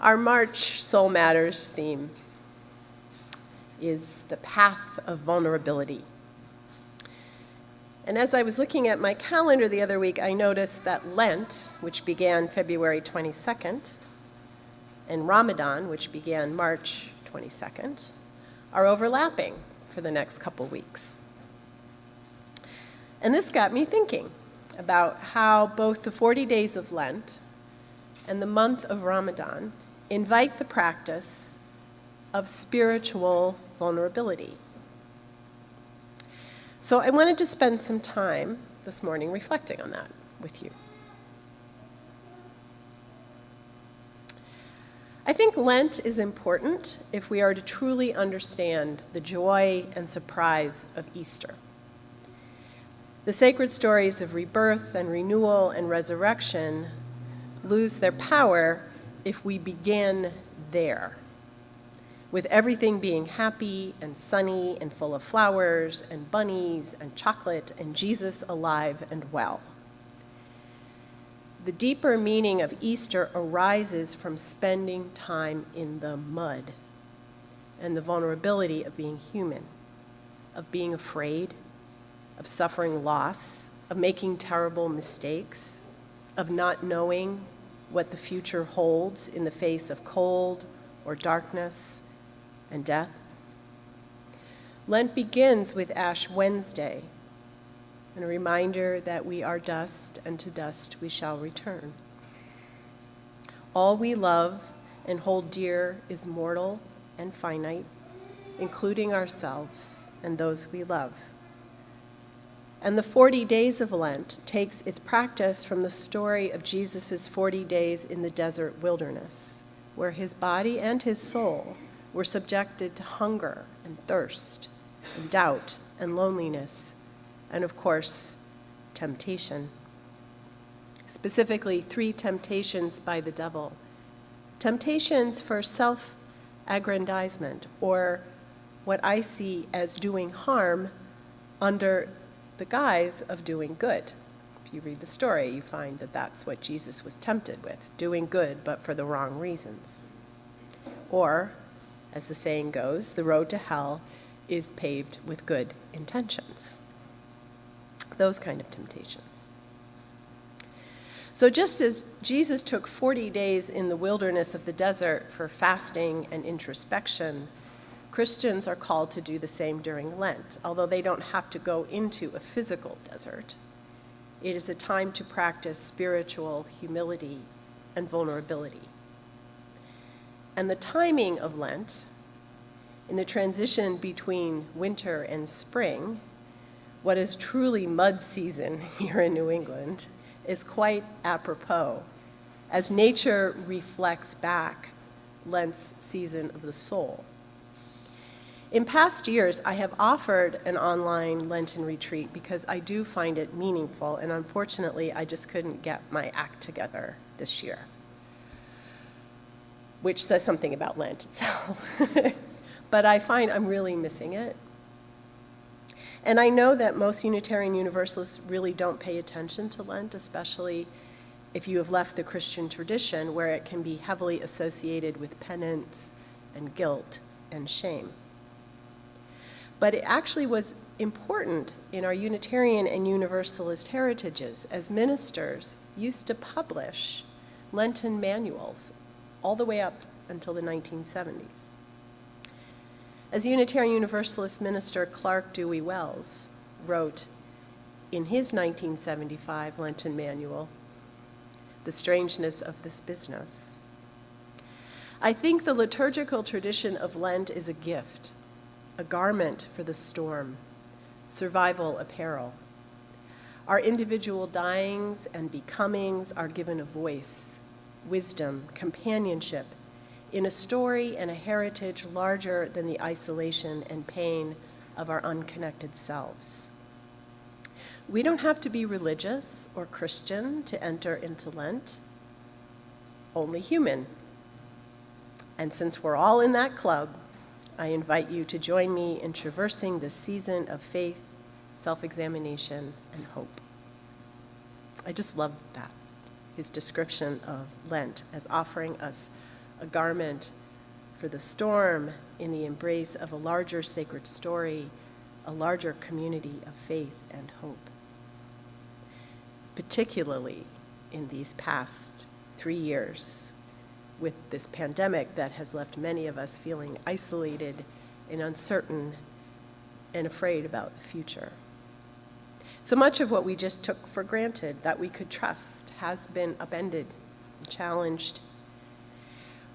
Our March Soul Matters theme is the path of vulnerability. And as I was looking at my calendar the other week, I noticed that Lent, which began February 22nd, and Ramadan, which began March 22nd, are overlapping for the next couple weeks. And this got me thinking about how both the 40 days of Lent and the month of Ramadan invite the practice of spiritual vulnerability. So I wanted to spend some time this morning reflecting on that with you. I think Lent is important if we are to truly understand the joy and surprise of Easter. The sacred stories of rebirth and renewal and resurrection lose their power if we begin there, with everything being happy and sunny and full of flowers and bunnies and chocolate and Jesus alive and well. The deeper meaning of Easter arises from spending time in the mud and the vulnerability of being human, of being afraid, of suffering loss, of making terrible mistakes, of not knowing what the future holds in the face of cold or darkness and death. Lent begins with Ash Wednesday, and a reminder that we are dust, and to dust we shall return. All we love and hold dear is mortal and finite, including ourselves and those we love. And the 40 days of Lent takes its practice from the story of Jesus' 40 days in the desert wilderness, where his body and his soul were subjected to hunger and thirst and doubt and loneliness, and of course, temptation. Specifically, 3 temptations by the devil. Temptations for self-aggrandizement, or what I see as doing harm under the guise of doing good. If you read the story, you find that that's what Jesus was tempted with, doing good but for the wrong reasons. Or, as the saying goes, the road to hell is paved with good intentions. Those kind of temptations. So just as Jesus took 40 days in the wilderness of the desert for fasting and introspection, Christians are called to do the same during Lent, although they don't have to go into a physical desert. It is a time to practice spiritual humility and vulnerability. And the timing of Lent, in the transition between winter and spring, what is truly mud season here in New England, is quite apropos, as nature reflects back Lent's season of the soul. In past years, I have offered an online Lenten retreat because I do find it meaningful, and unfortunately, I just couldn't get my act together this year, which says something about Lent itself. But I find I'm really missing it. And I know that most Unitarian Universalists really don't pay attention to Lent, especially if you have left the Christian tradition, where it can be heavily associated with penance and guilt and shame. But it actually was important in our Unitarian and Universalist heritages, as ministers used to publish Lenten manuals all the way up until the 1970s. As Unitarian Universalist minister Clark Dewey Wells wrote in his 1975 Lenten manual, "The Strangeness of This Business." I think the liturgical tradition of Lent is a gift, a garment for the storm, survival apparel. Our individual dyings and becomings are given a voice, wisdom, companionship, in a story and a heritage larger than the isolation and pain of our unconnected selves. We don't have to be religious or Christian to enter into Lent, only human. And since we're all in that club, I invite you to join me in traversing this season of faith, self-examination, and hope. I just love that, his description of Lent as offering us a garment for the storm in the embrace of a larger sacred story, a larger community of faith and hope. Particularly in these past 3 years, with this pandemic that has left many of us feeling isolated and uncertain and afraid about the future. So much of what we just took for granted that we could trust has been upended and challenged.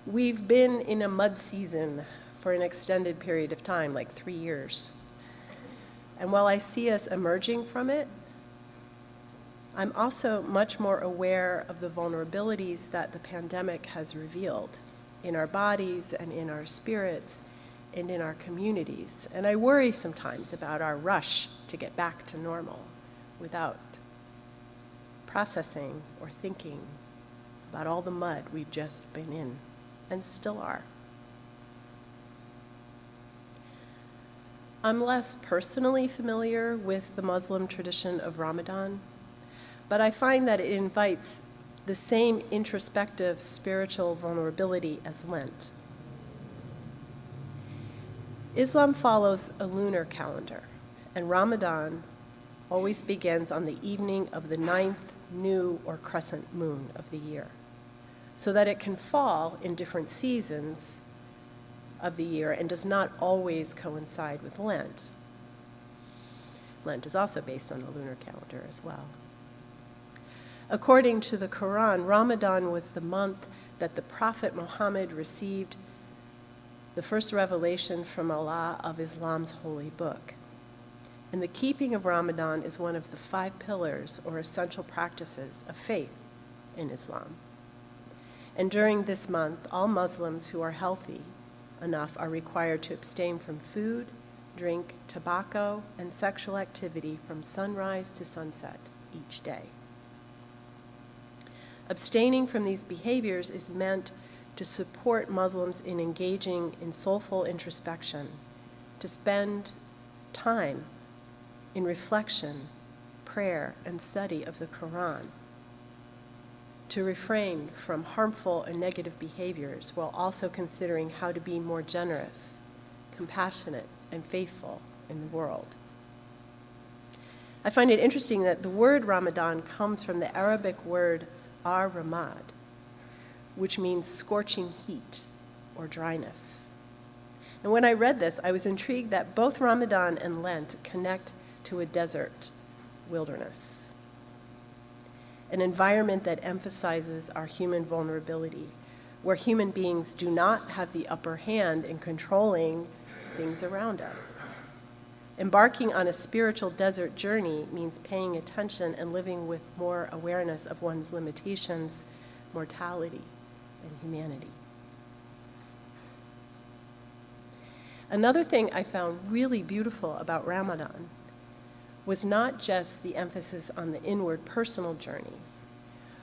We've been in a mud season for an extended period of time, like 3 years. And while I see us emerging from it, I'm also much more aware of the vulnerabilities that the pandemic has revealed in our bodies and in our spirits and in our communities. And I worry sometimes about our rush to get back to normal without processing or thinking about all the mud we've just been in and still are. I'm less personally familiar with the Muslim tradition of Ramadan, but I find that it invites the same introspective spiritual vulnerability as Lent. Islam follows a lunar calendar, and Ramadan always begins on the evening of the 9th new or crescent moon of the year, so that it can fall in different seasons of the year and does not always coincide with Lent. Lent is also based on the lunar calendar as well. According to the Quran, Ramadan was the month that the Prophet Muhammad received the first revelation from Allah of Islam's holy book. And the keeping of Ramadan is one of the 5 pillars or essential practices of faith in Islam. And during this month, all Muslims who are healthy enough are required to abstain from food, drink, tobacco, and sexual activity from sunrise to sunset each day. Abstaining from these behaviors is meant to support Muslims in engaging in soulful introspection, to spend time in reflection, prayer, and study of the Quran, to refrain from harmful and negative behaviors while also considering how to be more generous, compassionate, and faithful in the world. I find it interesting that the word Ramadan comes from the Arabic word ar-ramad, which means scorching heat or dryness. And when I read this, I was intrigued that both Ramadan and Lent connect to a desert wilderness, an environment that emphasizes our human vulnerability, where human beings do not have the upper hand in controlling things around us. Embarking on a spiritual desert journey means paying attention and living with more awareness of one's limitations, mortality, and humanity. Another thing I found really beautiful about Ramadan was not just the emphasis on the inward personal journey,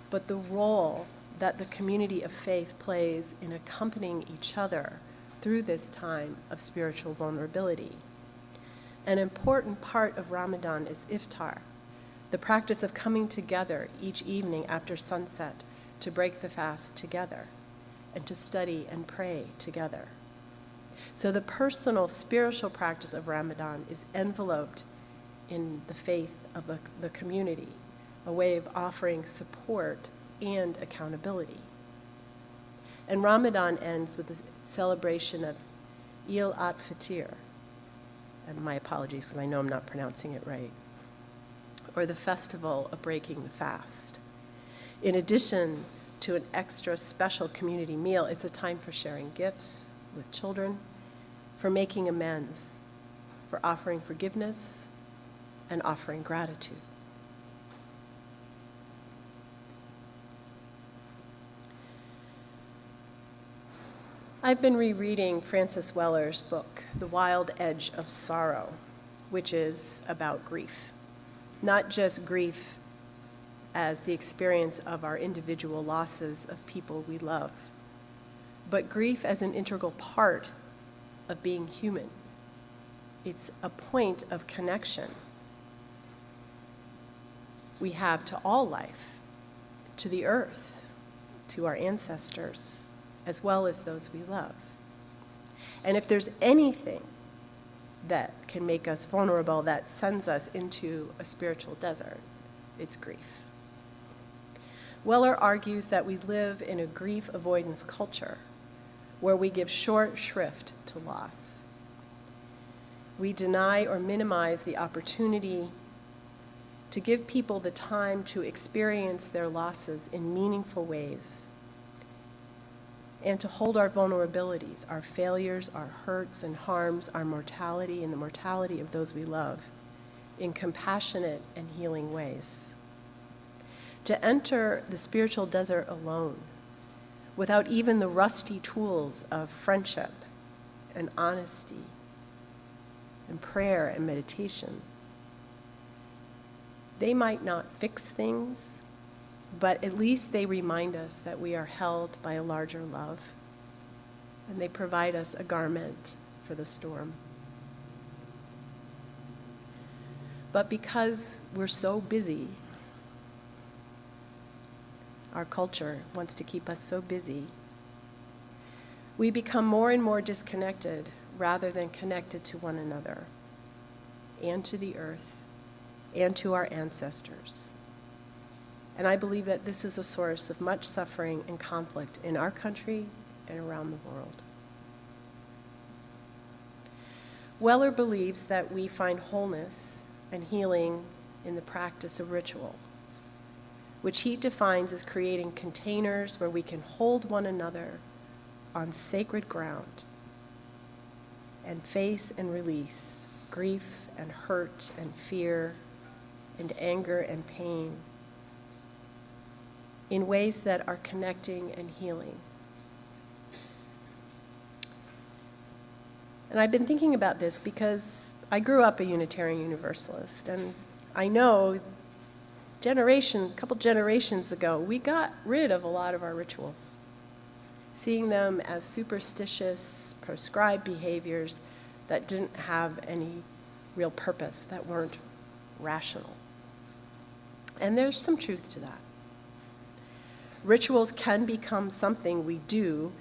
but the role that the community of faith plays in accompanying each other through this time of spiritual vulnerability. An important part of Ramadan is iftar, the practice of coming together each evening after sunset to break the fast together and to study and pray together. So the personal spiritual practice of Ramadan is enveloped in the faith of the community, a way of offering support and accountability. And Ramadan ends with the celebration of Eid al-Fitr, and my apologies because I know I'm not pronouncing it right, or the festival of breaking the fast. In addition to an extra special community meal, it's a time for sharing gifts with children, for making amends, for offering forgiveness, and offering gratitude. I've been rereading Frances Weller's book, The Wild Edge of Sorrow, which is about grief. Not just grief as the experience of our individual losses of people we love, but grief as an integral part of being human. It's a point of connection we have to all life, to the earth, to our ancestors, as well as those we love. And if there's anything that can make us vulnerable, that sends us into a spiritual desert, it's grief. Weller argues that we live in a grief avoidance culture where we give short shrift to loss. We deny or minimize the opportunity to give people the time to experience their losses in meaningful ways and to hold our vulnerabilities, our failures, our hurts and harms, our mortality and the mortality of those we love in compassionate and healing ways. To enter the spiritual desert alone, without even the rusty tools of friendship and honesty and prayer and meditation. They might not fix things, but at least they remind us that we are held by a larger love, and they provide us a garment for the storm. But because we're so busy, our culture wants to keep us so busy, we become more and more disconnected rather than connected to one another and to the earth and to our ancestors. And I believe that this is a source of much suffering and conflict in our country and around the world. Weller believes that we find wholeness and healing in the practice of ritual, which he defines as creating containers where we can hold one another on sacred ground and face and release grief and hurt and fear and anger and pain in ways that are connecting and healing. And I've been thinking about this because I grew up a Unitarian Universalist, and I know a couple generations ago, we got rid of a lot of our rituals, seeing them as superstitious, prescribed behaviors that didn't have any real purpose, that weren't rational. And there's some truth to that. Rituals can become something we do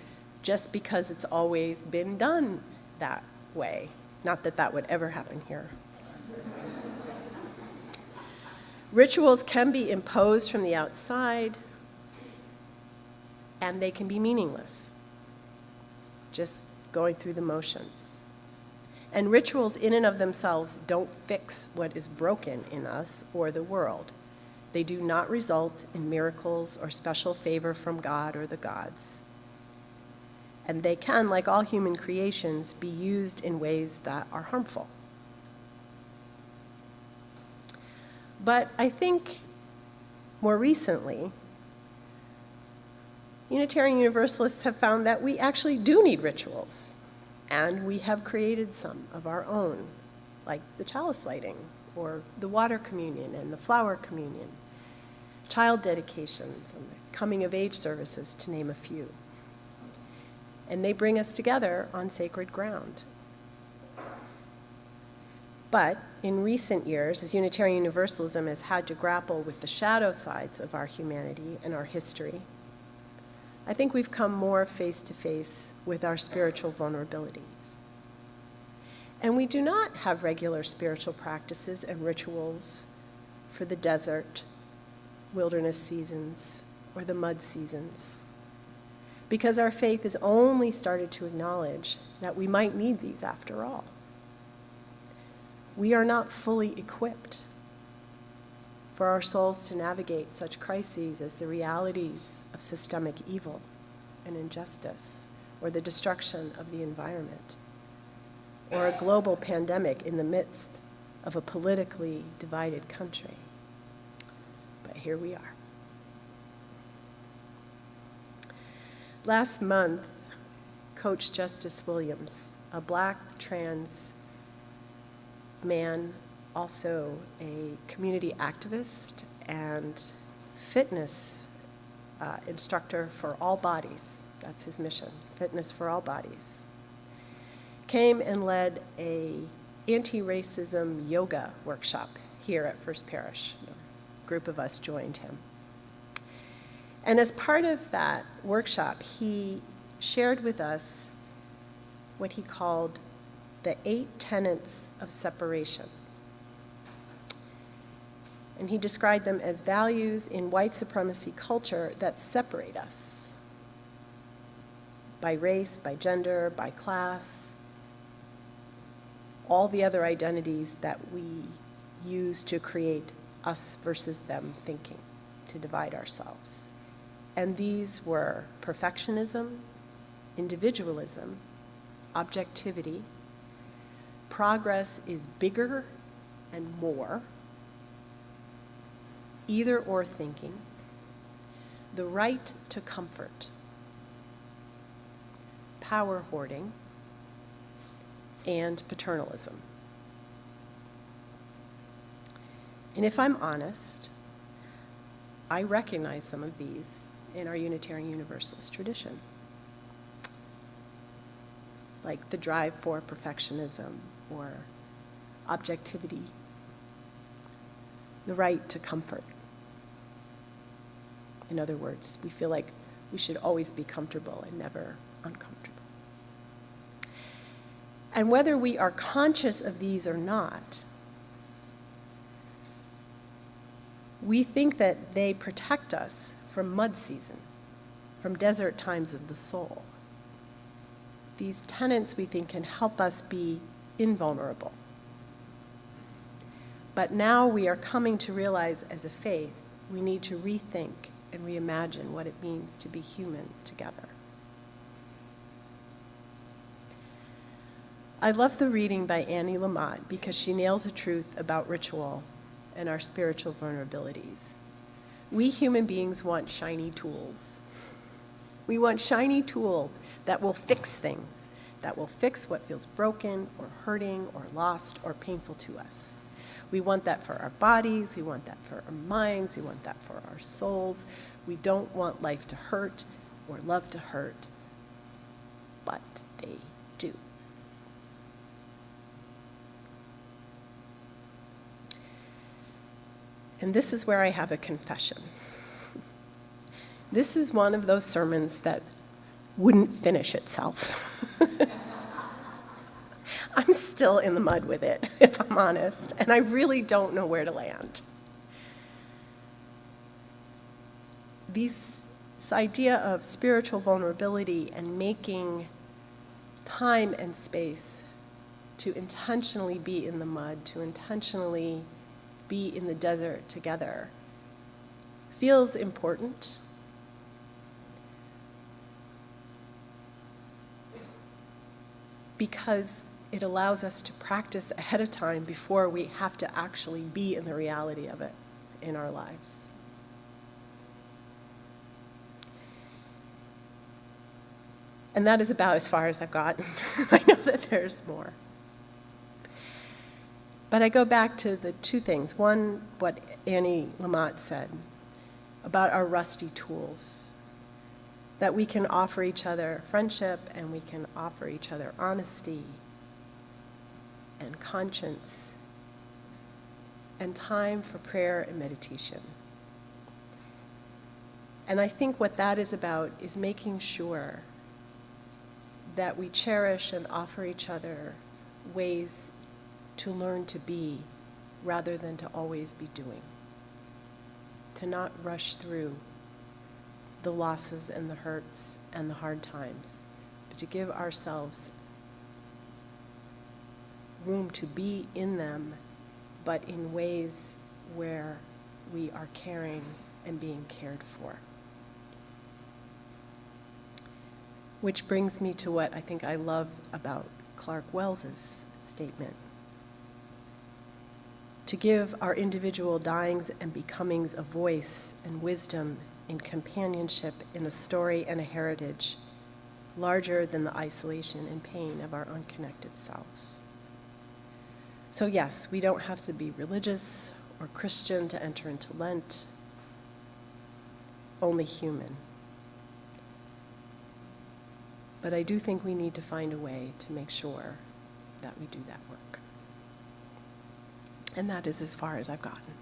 just because it's always been done that way. Not that that would ever happen here. Rituals can be imposed from the outside, and they can be meaningless, just going through the motions. And rituals in and of themselves don't fix what is broken in us or the world. They do not result in miracles or special favor from God or the gods. And they can, like all human creations, be used in ways that are harmful. But I think more recently, Unitarian Universalists have found that we actually do need rituals, and we have created some of our own, like the chalice lighting, or the water communion and the flower communion, child dedications, and the coming of age services, to name a few. And they bring us together on sacred ground. But in recent years, as Unitarian Universalism has had to grapple with the shadow sides of our humanity and our history, I think we've come more face to face with our spiritual vulnerabilities. And we do not have regular spiritual practices and rituals for the desert, wilderness seasons, or the mud seasons, because our faith has only started to acknowledge that we might need these after all. We are not fully equipped for our souls to navigate such crises as the realities of systemic evil and injustice, or the destruction of the environment, or a global pandemic in the midst of a politically divided country. But here we are. Last month, Coach Justice Williams, a Black trans man, also a community activist and fitness instructor for all bodies, that's his mission, fitness for all bodies, came and led a anti-racism yoga workshop here at First Parish. A group of us joined him. And as part of that workshop, he shared with us what he called the 8 tenets of separation. And he described them as values in white supremacy culture that separate us by race, by gender, by class, all the other identities that we use to create us versus them thinking, to divide ourselves. And these were perfectionism, individualism, objectivity, progress is bigger and more, either or thinking, the right to comfort, power hoarding, and paternalism. And if I'm honest, I recognize some of these in our Unitarian Universalist tradition, like the drive for perfectionism or objectivity, the right to comfort. In other words, we feel like we should always be comfortable and never uncomfortable. And whether we are conscious of these or not, we think that they protect us from mud season, from desert times of the soul. These tenets, we think, can help us be invulnerable. But now we are coming to realize as a faith, we need to rethink and reimagine what it means to be human together. I love the reading by Annie Lamott because she nails a truth about ritual and our spiritual vulnerabilities. We human beings want shiny tools. We want shiny tools that will fix things, that will fix what feels broken or hurting or lost or painful to us. We want that for our bodies, we want that for our minds, we want that for our souls. We don't want life to hurt or love to hurt, but they do. And this is where I have a confession. This is one of those sermons that wouldn't finish itself. I'm still in the mud with it, if I'm honest, and I really don't know where to land. This idea of spiritual vulnerability and making time and space to intentionally be in the mud, to intentionally be in the desert together, feels important. Because it allows us to practice ahead of time before we have to actually be in the reality of it in our lives. And that is about as far as I've gotten. I know that there's more. But I go back to the two things. One, what Annie Lamott said about our rusty tools, that we can offer each other friendship and we can offer each other honesty and conscience and time for prayer and meditation. And I think what that is about is making sure that we cherish and offer each other ways to learn to be rather than to always be doing. To not rush through the losses and the hurts and the hard times, but to give ourselves room to be in them, but in ways where we are caring and being cared for. Which brings me to what I think I love about Clark Wells's statement. To give our individual dyings and becomings a voice and wisdom in companionship in a story and a heritage larger than the isolation and pain of our unconnected selves. So yes, we don't have to be religious or Christian to enter into Lent, only human. But I do think we need to find a way to make sure that we do that work. And that is as far as I've gotten.